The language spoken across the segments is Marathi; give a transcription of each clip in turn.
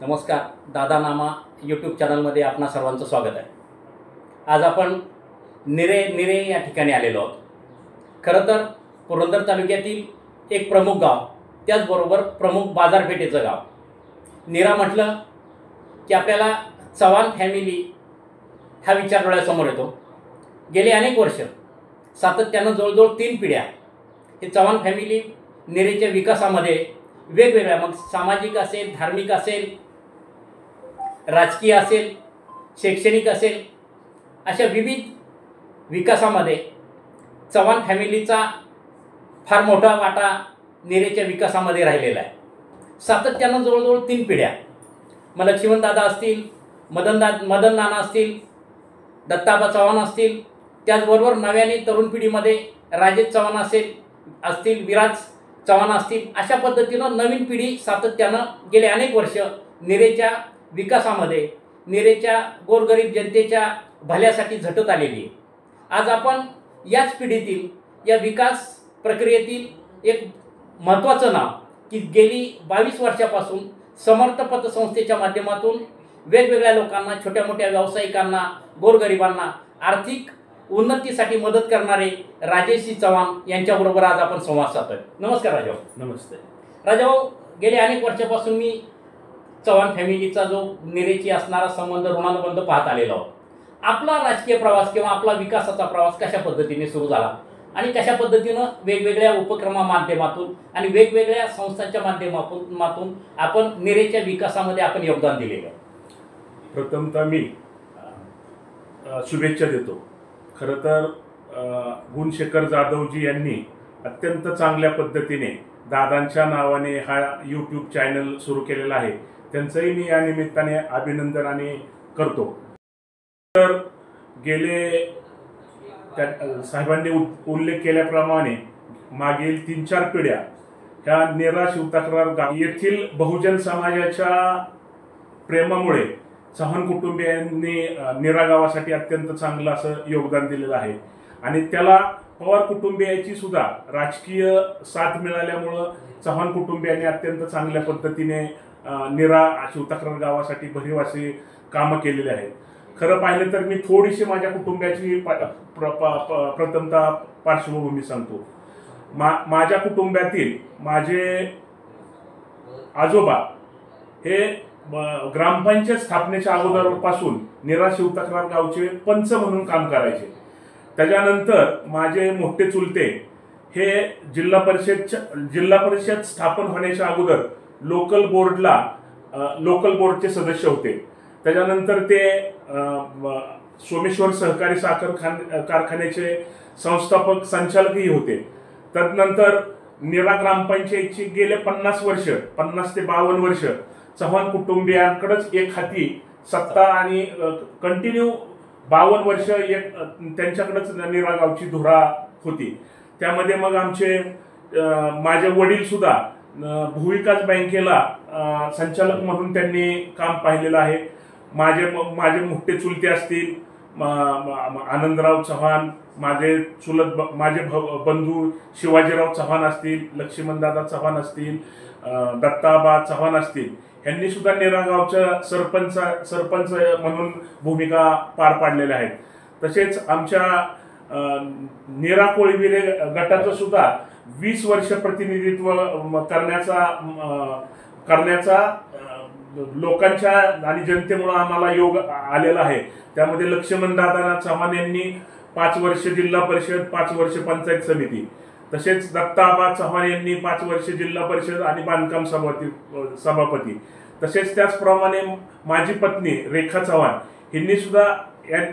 नमस्कार. दादा नामा यूट्यूब चॅनलमध्ये आपणा सर्वांचं स्वागत आहे. आज आपण निरे या ठिकाणी आलेलो आहोत. खरं तर पुरंदर तालुक्यातील एक प्रमुख गाव, त्याचबरोबर प्रमुख बाजारपेठेचं गाव. निरा म्हटलं की आपल्याला चव्हाण फॅमिली हा विचार डोळ्यासमोर येतो. गेले अनेक वर्ष सातत्यानं जवळजवळ 3 पिढ्या हे चव्हाण फॅमिली निरेच्या विकासामध्ये वेगवेगळ्या, मग सामाजिक असेल, धार्मिक असेल, राजकीय असेल, शैक्षणिक असेल, अशा विविध विकासामध्ये चव्हाण फॅमिलीचा फार मोठा वाटा निरेच्या विकासामध्ये राहिलेला आहे. सातत्यानं जवळजवळ 3 पिढ्या, मग लक्ष्मणदादा असतील, मदन नाना असतील, दत्ताबा चव्हाण असतील, त्याचबरोबर नव्याने तरुण पिढीमध्ये राजेश चव्हाण असतील, विराज चव्हाण असतील, अशा पद्धतीनं नवीन पिढी सातत्यानं गेले अनेक वर्ष निरेच्या विकासामध्ये, निरेच्या गोरगरीब जनतेच्या भल्यासाठी झटत आलेली आहे. आज आपण याच पिढीतील, या विकास प्रक्रियेतील एक महत्त्वाचं नाव की गेली 22 वर्षापासून समर्थ पतसंस्थेच्या माध्यमातून वेगवेगळ्या लोकांना, छोट्या मोठ्या व्यावसायिकांना, गोरगरिबांना आर्थिक उन्नतीसाठी मदत करणारे राजेशजी चव्हाण यांच्याबरोबर आज आपण संवाद साधतोय. नमस्कार राजाभाऊ. नमस्ते राजाभाऊ. गेले अनेक वर्षापासून मी चव्हाण फॅमिलीचा जो निरेची असणारा संबंध, ऋणानुबंध पाहत आलेलो आहोत. आपला राजकीय प्रवास किंवा आपला विकासाचा प्रवास कशा पद्धतीने सुरू झाला आणि कशा पद्धतीनं वेगवेगळ्या उपक्रमा माध्यमातून आणि वेगवेगळ्या संस्थांच्या माध्यमातून आपण निरेच्या विकासामध्ये आपण योगदान दिलेलं. प्रथमतः मी शुभेच्छा देतो. खरं तर गुणशेखर जाधवजी यांनी अत्यंत चांगल्या पद्धतीने दादांच्या नावाने हा यूट्यूब चॅनल सुरू केलेला आहे. त्यांचंही मी या निमित्ताने अभिनंदन आणि करतो. तर गेले साहेबांनी उल्लेख केल्याप्रमाणे मागील 3-4 पिढ्या ह्या नेरा शिवतक्रार गाव येथील बहुजन समाजाच्या प्रेमामुळे चव्हाण कुटुंबियांनी नेरा गावासाठी अत्यंत चांगलं असं योगदान दिलेलं आहे. आणि त्याला पवार कुटुंबियांची सुद्धा राजकीय साथ मिळाल्यामुळं चव्हाण कुटुंबियांनी अत्यंत चांगल्या पद्धतीने नेरा शिवतक्रार गावासाठी भरीव अशी कामं केलेली आहेत. खरं पाहिलं तर मी थोडीशी माझ्या कुटुंबाची प्रथमतः पार्श्वभूमी सांगतो. माझ्या कुटुंबातील माझे आजोबा हे ग्रामपंचायत स्थापनेच्या अगोदरपासून नेरा शिवतक्रार गावचे पंच म्हणून काम करायचे. त्याच्यानंतर माझे मोठे चुलते हे जिल्हा परिषद स्थापन होण्याच्या अगोदर लोकल बोर्डचे सदस्य होते. त्याच्यानंतर ते सोमेश्वर सहकारी साखर कारखान्याचे संस्थापक संचालकही होते. त्यानंतर नेरा ग्रामपंचायतची गेले 50 ते 52 वर्ष चव्हाण कुटुंबियांकडेच एक हाती सत्ता आणि कंटिन्यू 52 वर्ष त्यांच्याकडेच नेरा गावची धुरा होती. त्यामध्ये मग माझे वडील सुद्धा भूविकास बँकेला संचालक म्हणून त्यांनी काम पाहिलेलं आहे. माझे मोठे चुलते असतील आनंदराव चव्हाण, माझे बंधू शिवाजीराव चव्हाण असतील, लक्ष्मणदादा चव्हाण असतील, दत्ताबा चव्हाण असतील, यांनी सुद्धा नेरा गावच्या सरपंच म्हणून भूमिका पार पाडलेल्या आहेत. तसेच आमच्या नेरा कोळीविरे गटाचं सुद्धा 20 वर्ष प्रतिनिधित्व करण्याचा लोकांच्या आणि जनतेमुळे आम्हाला योग आलेला आहे. त्यामध्ये लक्ष्मणदादा चव्हाण यांनी 5 वर्ष जिल्हा परिषद, 5 वर्ष पंचायत समिती, तसेच दत्ताबा चव्हाण यांनी 5 वर्ष जिल्हा परिषद आणि बांधकाम सभापती, तसेच त्याचप्रमाणे माझी पत्नी रेखा चव्हाण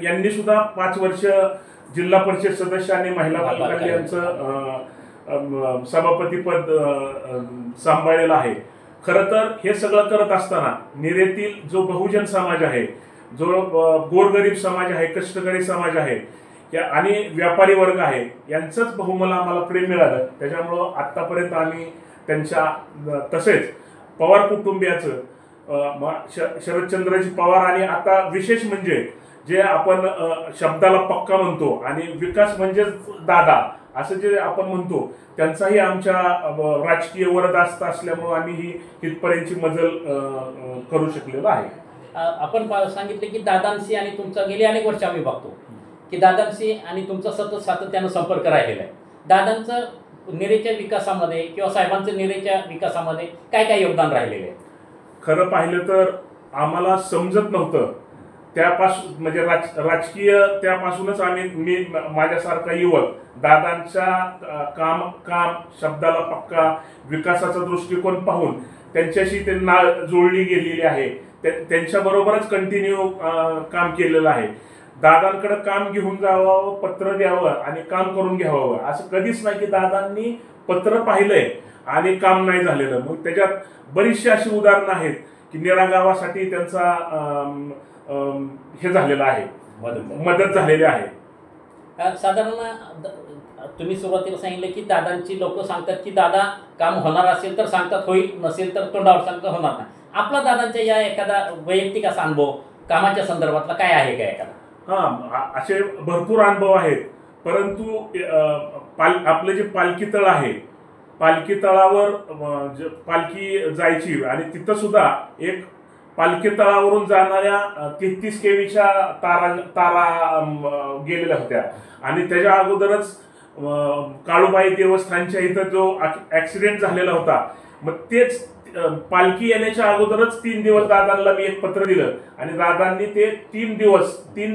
यांनी सुद्धा 5 वर्ष जिल्हा परिषद सदस्य आणि महिला बालकल्याणचं सभापतीपद सांभाळलेलं आहे. खरं तर हे सगळं करत असताना निरेतील जो बहुजन समाज आहे, जो गोरगरीब समाज आहे, कष्टकरी समाज आहे आणि व्यापारी वर्ग आहे, यांचंच बहुमल आम्हाला प्रेम मिळालं. त्याच्यामुळं आत्तापर्यंत आम्ही त्यांच्या, तसेच पवार कुटुंबियाचं शरदचंद्रजी पवार, आणि आता विशेष म्हणजे जे आपण शब्दाला पक्का म्हणतो आणि विकास म्हणजेच दादा असं जे आपण म्हणतो, त्यांचाही आमच्या राजकीय वरदहस्त असल्यामुळे आम्ही ही इथपर्यंतची मजल करू शकलेलो आहे. आपण सांगितले की दादांशी आणि तुमचा गेली अनेक वर्ष आम्ही बघतो की दादांशी आणि तुमचा सतत सातत्यानं संपर्क राहिलेला आहे. दादांचं निरेच्या विकासामध्ये किंवा साहेबांचं निरेच्या विकासामध्ये काय काय योगदान राहिलेलं आहे? खरं पाहिलं तर आम्हाला समजत नव्हतं त्यापासून, म्हणजे राजकीय त्यापासूनच मी माझ्यासारखा युवक दादांच्या काम शब्दाला पक्का विकासाचा दृष्टिकोन पाहून त्यांच्याशी त्यांना जोडली गेलेली आहे. त्यांच्याबरोबरच कंटिन्यू काम केलेलं आहे. दादांकडे काम घेऊन जावं, पत्र द्यावं आणि काम करून घ्यावं असं कधीच नाही की दादांनी पत्र पाहिलंय आणि काम नाही झालेलं. मग त्याच्यात बरीचशी अशी उदाहरणं आहेत की निरा गावासाठी त्यांचा हे झालेलं आहे, मदत झालेली आहे. साधारण तुम्ही सुरुवातीला सांगितलं की दादांची लोक सांगतात की दादा काम होणार असेल तर सांगतात होईल, नसेल तर तोंडावर सांगतात होणार नाही. आपला दादांच्या या एखादा वैयक्तिक असा अनुभव कामाच्या संदर्भातला काय आहे का एखादा? असे भरपूर अनुभव आहेत, परंतु आपलं जे पालखी तळ आहे, पालखी तळावर पालखी जायची आणि तिथं सुद्धा एक पालखी तळावरून जाणाऱ्या 33 केवीच्या तारा गेलेल्या होत्या आणि त्याच्या अगोदरच काळूबाई देवस्थानच्या इथं जो ऍक्सिडेंट झालेला होता, मग तेच पालखी येण्याच्या अगोदरच 3 दिवस दादांना मी एक पत्र दिलं आणि दादांनी ते 3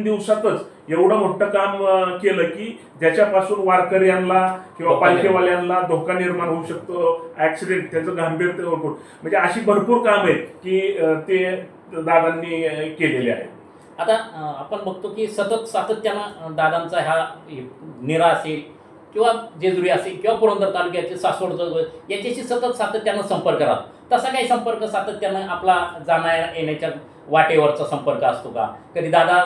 दिवसातच एवढं मोठं काम केलं की ज्याच्यापासून वारकऱ्यांना किंवा पालखीवाल्यांना धोका निर्माण होऊ शकतो, ऍक्सिडेंट त्याचं गांभीर्य ओळखून, म्हणजे अशी भरपूर काम आहेत की ते दादांनी केलेले आहेत. आता आपण बघतो की सतत सातत्यानं दादांचा हा निरा असेल किंवा जेजुरी असेल किंवा पुरंदर तालुक्याचे सासवड याच्याशी सतत सातत्यानं संपर्क राहतो. तसा काही संपर्क सातत्यानं आपला जाण्या येण्याच्या वाटेवरचा संपर्क असतो का? कधी दादा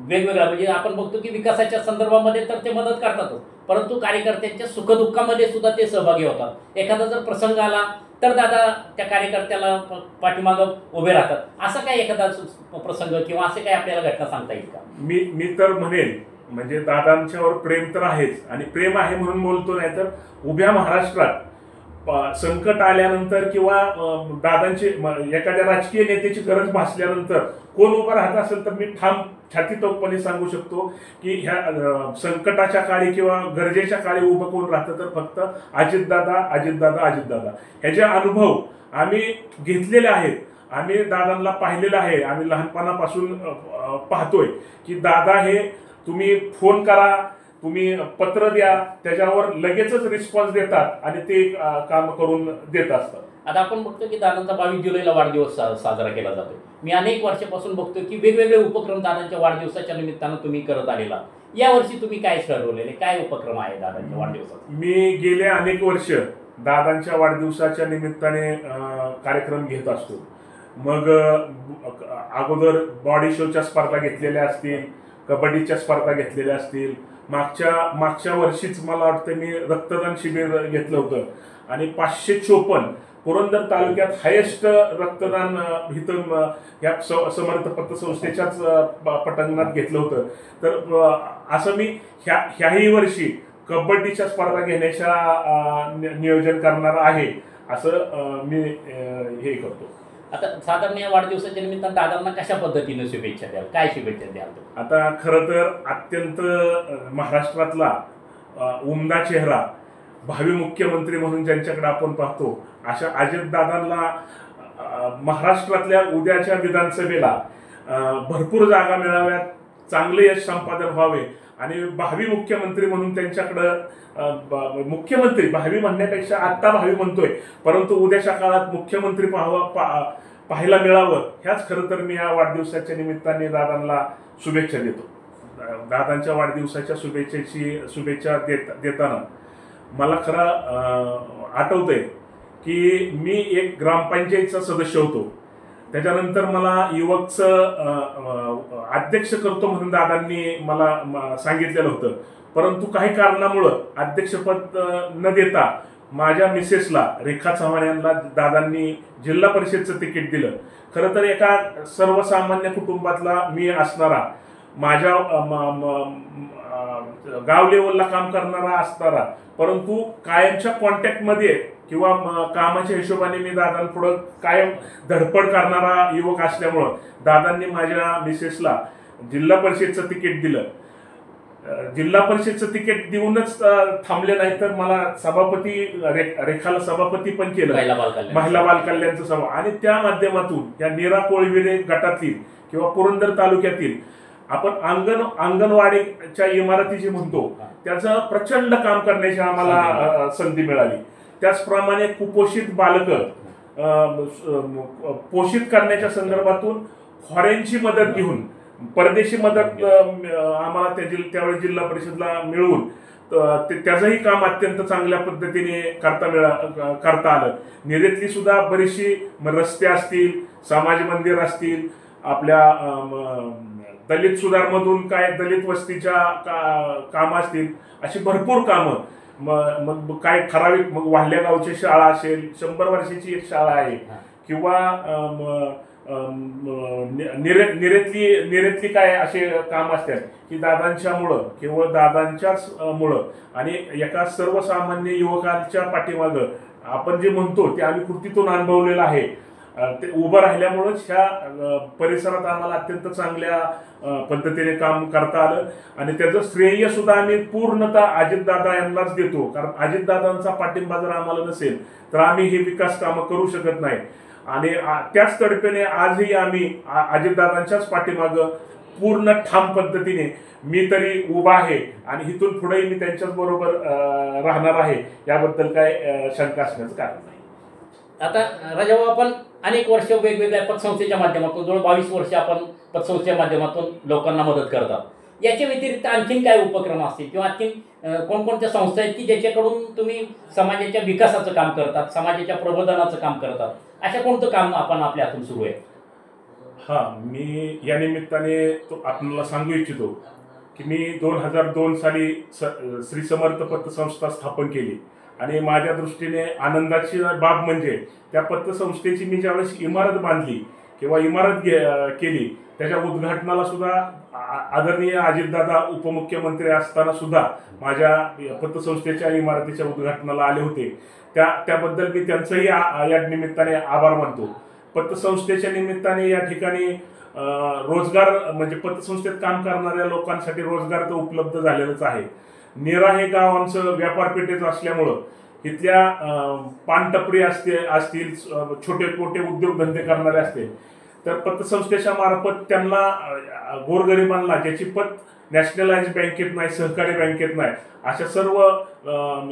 वेगवेगळा, म्हणजे आपण बघतो की विकासाच्या संदर्भामध्ये तर ते मदत करतातच, परंतु कार्यकर्त्यांच्या सुखदुःखामध्ये सुद्धा ते सहभागी होतात. एखादा जर प्रसंग आला तर दादा त्या कार्यकर्त्याला पाठीमागं उभे राहतात. असं काय एखादा प्रसंग किंवा असे काय आपल्याला घटना सांगता येईल का? मी तर म्हणेन, म्हणजे दादांच्यावर प्रेम तर आहेच आणि प्रेम आहे म्हणून बोलतो, नाही तर उभ्या महाराष्ट्रात संकट आल्यानंतर किंवा दादांची एखाद्या राजकीय नेत्याची गरज भासल्यानंतर कोण उभं राहत असेल तर मी ठाम छातीतोपपणे सांगू शकतो की ह्या संकटाच्या काळी किंवा गरजेच्या काळी उभं कोण राहतं तर फक्त अजितदादा. ह्याचे अनुभव आम्ही घेतलेले आहेत. आम्ही दादांना पाहिलेलं आहे. आम्ही लहानपणापासून पाहतोय की दादा हे तुम्ही फोन करा, तुम्ही पत्र द्या, त्याच्यावर लगेचच रिस्पॉन्स देतात आणि ते काम करून देत असतात. आता आपण बघतो की दादांचा 22 जुलैला वाढदिवस साजरा केला जातो. मी अनेक वर्षापासून बघतो की वेगवेगळे उपक्रम दादांच्या वाढदिवसाच्या निमित्तानं तुम्ही करत आलेला. यावर्षी तुम्ही काय ठरवलेले, काय उपक्रम आहे दादांच्या वाढदिवसाचा? मी गेले अनेक वर्ष दादांच्या वाढदिवसाच्या निमित्ताने कार्यक्रम घेत असतो. मग अगोदर बॉडी शोच्या स्पर्धा घेतलेल्या असतील, कबड्डीच्या स्पर्धा घेतलेल्या असतील. मागच्या वर्षीच मला वाटतं मी रक्तदान शिबिर घेतलं होतं आणि 554 पुरंदर तालुक्यात हायेस्ट रक्तदान इथं या समर्थ पतसंस्थेच्याच पटांगणात घेतलं होतं. तर असं मी ह्याही वर्षी कबड्डीच्या स्पर्धा घेण्याच्या नियोजन करणार आहे, असं मी हे करतो. आता साधारण या वाढदिवसाच्या निमित्तानं दादांना कशा पद्धतीने शुभेच्छा द्याल, काय शुभेच्छा द्याल? आता खरं तर अत्यंत महाराष्ट्रातला उमदा चेहरा, भावी मुख्यमंत्री म्हणून ज्यांच्याकडे आपण पाहतो, अशा अजितदादांना महाराष्ट्रातल्या उद्याच्या विधानसभेला भरपूर जागा मिळाव्यात, चांगले यश संपादन व्हावे आणि भावी मुख्यमंत्री म्हणून त्यांच्याकडं मुख्यमंत्री भावी म्हणण्यापेक्षा आत्ता भावी म्हणतोय, परंतु उद्याच्या काळात मुख्यमंत्री पाहायला मिळावं, ह्याच खरं तर मी या वाढदिवसाच्या निमित्ताने दादांना शुभेच्छा देतो. दादांच्या वाढदिवसाच्या शुभेच्छा देताना मला खरं आठवतंय की मी एक ग्रामपंचायतचा सदस्य होतो. त्याच्यानंतर मला युवकचं अध्यक्ष करतो म्हणून दादांनी मला सांगितलेलं होतं, परंतु काही कारणामुळं अध्यक्षपद न देता माझ्या मिसेसला रेखा चव्हाण यांना दादांनी जिल्हा परिषदचं तिकीट दिलं. खरं तर एका सर्वसामान्य कुटुंबातला मी असणारा माझ्या गाव लेवलला काम करणारा असणारा, परंतु कायमच्या कॉन्टॅक्टमध्ये किंवा कामाच्या हिशोबाने मी दादांपुढं कायम धडपड करणारा युवक असल्यामुळं दादांनी माझ्या मिसेसला जिल्हा परिषदचं तिकीट दिलं. जिल्हा परिषदचं तिकीट देऊनच थांबले नाही, तर मला सभापती रेखाला सभापती पण केलं, महिला बाल कल्याणचं सभा. आणि त्या माध्यमातून या नीरा कोळविरे गटातील किंवा पुरंदर तालुक्यातील आपण अंगणवाडीच्या इमारती जी म्हणतो त्याचं प्रचंड काम करण्याची आम्हाला संधी मिळाली. त्याचप्रमाणे कुपोषित बालक पोषित करण्याच्या संदर्भातून फॉरेनची मदत घेऊन परदेशी मदत आम्हाला त्यावेळी जिल्हा परिषदला मिळवून त्याचंही काम अत्यंत चांगल्या पद्धतीने करता आलं. निरेतली सुद्धा बरीचशी रस्ते असतील, समाज मंदिर असतील, आपल्या दलित सुधारमधून काय दलित वस्तीच्या कामं असतील, अशी भरपूर कामं. मग काय ठराविक मग वाहल्या गावची शाळा असेल, 100 वर्षाची एक शाळा आहे, किंवा निरेतली काय असे काम असतात की दादांच्यामुळं, केवळ दादांच्याच मुळं आणि एका सर्वसामान्य युवकांच्या पाठीमागं आपण जे म्हणतो ते आम्ही कृतीतून अनुभवलेलं आहे. ते उभं राहिल्यामुळंच ह्या परिसरात आम्हाला अत्यंत चांगल्या पद्धतीने काम करता आलं. आणि त्याचं श्रेय सुद्धा आम्ही पूर्णतः अजितदादा यांनाच देतो, कारण अजितदादांचा पाठिंबा जर आम्हाला नसेल तर आम्ही हे विकास कामं करू शकत नाही. आणि त्याच तडफेने आजही आम्ही अजितदादांच्याच पाठीमागं पूर्ण ठाम पद्धतीने मी तरी उभा आहे आणि इथून पुढेही मी त्यांच्याच बरोबर राहणार आहे, याबद्दल काय शंका असण्याचं कारण नाही. आता राजाभाऊ, आपण अनेक वर्ष वेगवेगळ्या पतसंस्थेच्या माध्यमातून, जवळ 22 वर्ष आपण पतसंस्थेच्या माध्यमातून लोकांना मदत करतात. याच्या व्यतिरिक्त आणखीन काय उपक्रम असतील किंवा आणखीन कोणकोणत्या संस्था आहेत की ज्याच्याकडून तुम्ही समाजाच्या विकासाचं काम करतात, समाजाच्या प्रबोधनाचं काम करतात, अशा कोणतं काम आपण आपल्या हातून सुरू आहे? मी या निमित्ताने आपल्याला सांगू इच्छितो की मी 2002 साली श्री समर्थ पतसंस्था स्थापन केली. आणि माझ्या दृष्टीने आनंदाची बाब म्हणजे त्या पतसंस्थेची मी ज्यावेळेस इमारत बांधली किंवा इमारत केली, त्याच्या उद्घाटनाला सुद्धा आदरणीय अजितदादा उपमुख्यमंत्री असताना सुद्धा माझ्या पतसंस्थेच्या इमारतीच्या उद्घाटनाला आले होते. त्याबद्दल मी त्यांचंही या निमित्ताने आभार मानतो. पतसंस्थेच्या निमित्ताने या ठिकाणी रोजगार म्हणजे पतसंस्थेत काम करणाऱ्या लोकांसाठी रोजगार तर उपलब्ध झालेलाच आहे. नीरा हे गाव आमचं व्यापारपेठेचं असल्यामुळं इथल्या पानटपरी असतील, छोटे मोठे उद्योगधंदे करणारे असतील, तर पतसंस्थेच्या मार्फत त्यांना गोरगरिबांना ज्याची पत नॅशनलाइज बँकेत नाही, सहकारी बँकेत नाही, अशा सर्व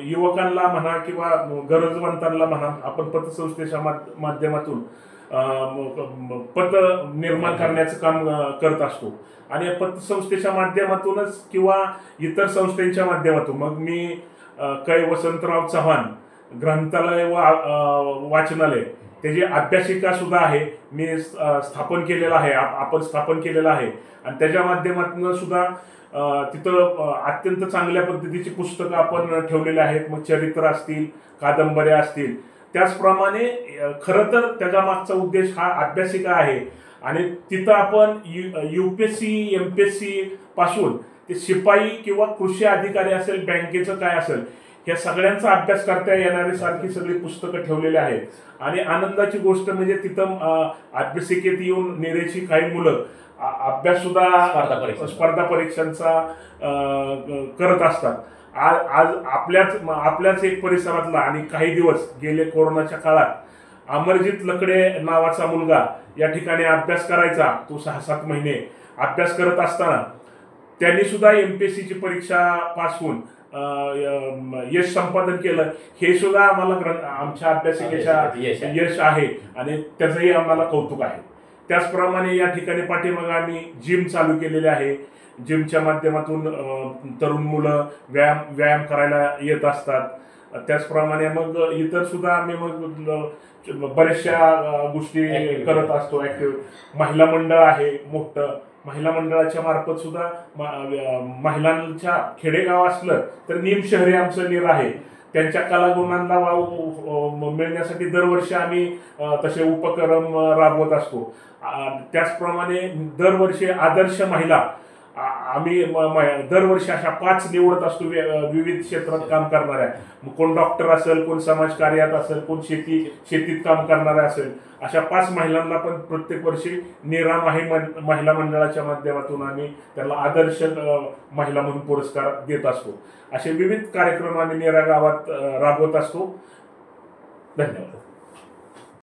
युवकांना म्हणा किंवा गरजवंतांना म्हणा आपण पतसंस्थेच्या माध्यमातून पत निर्माण करण्याचं काम करत असतो. आणि पतसंस्थेच्या माध्यमातूनच किंवा इतर संस्थांच्या माध्यमातून मग मी कै वसंतराव चव्हाण ग्रंथालय व वाचनालय त्याची अभ्यासिका सुद्धा आहे, मी स्थापन केलेलं आहे, आपण स्थापन केलेलं आहे. आणि त्याच्या माध्यमातून सुद्धा तिथं अत्यंत चांगल्या पद्धतीची पुस्तकं आपण ठेवलेली आहेत. मग चरित्र असतील, कादंबऱ्या असतील. त्याचप्रमाणे खरं तर त्याच्या मागचा उद्देश हा अभ्यासिका आहे. आणि तिथं आपण UPSC MPSC पासून ते शिपाई किंवा कृषी अधिकारी असेल, बँकेचं काय असेल, या सगळ्यांचा अभ्यास करता येणारी सारखी सगळी पुस्तकं ठेवलेली आहेत. आणि आनंदाची गोष्ट म्हणजे तिथं अभ्यासिकेत येऊन नेरेची काही मुलं अभ्यास सुद्धा स्पर्धा परीक्षांचा करत असतात. आज आपल्याच एक परिसरातला आणि काही दिवस गेले कोरोनाच्या काळात अमरजित लकडे नावाचा मुलगा या ठिकाणी अभ्यास करायचा. तो 6-7 महिने अभ्यास करत असताना त्यांनी सुद्धा MPSCची परीक्षा पास होऊन यश संपादन केलं. हे सुद्धा आम्हाला आमच्या अभ्यासिकेच्या यश आहे आणि त्याचंही आम्हाला कौतुक आहे. त्याचप्रमाणे या ठिकाणी पाठीमागे आम्ही जिम चालू केलेले आहे. जिमच्या माध्यमातून तरुण मुलं व्यायाम करायला येत असतात. त्याचप्रमाणे मग इतर सुद्धा आम्ही मग बऱ्याचशा गोष्टी करत असतो. महिला मंडळ आहे मोठं, महिला मंडळाच्या मार्फत सुद्धा महिलांच्या खेडेगाव असलं तर नीम शहरी आमचं नीर आहे. त्यांच्या कलागुणांना वाव मिळण्यासाठी दरवर्षी आम्ही तसे उपक्रम राबवत असतो. त्याचप्रमाणे दरवर्षी आदर्श महिला आम्ही दरवर्षी अशा 5 निवडत असतो विविध क्षेत्रात काम करणाऱ्या. मग कोण डॉक्टर असेल, कोण समाजकार्यात असेल, कोण शेतीत काम करणाऱ्या असेल, अशा 5 महिलांना पण प्रत्येक वर्षी नीरा महिला मंडळाच्या माध्यमातून आम्ही त्याला आदर्श महिला म्हणून पुरस्कार देत असतो. असे विविध कार्यक्रम आम्ही नीरा गावात राबवत असतो. धन्यवाद.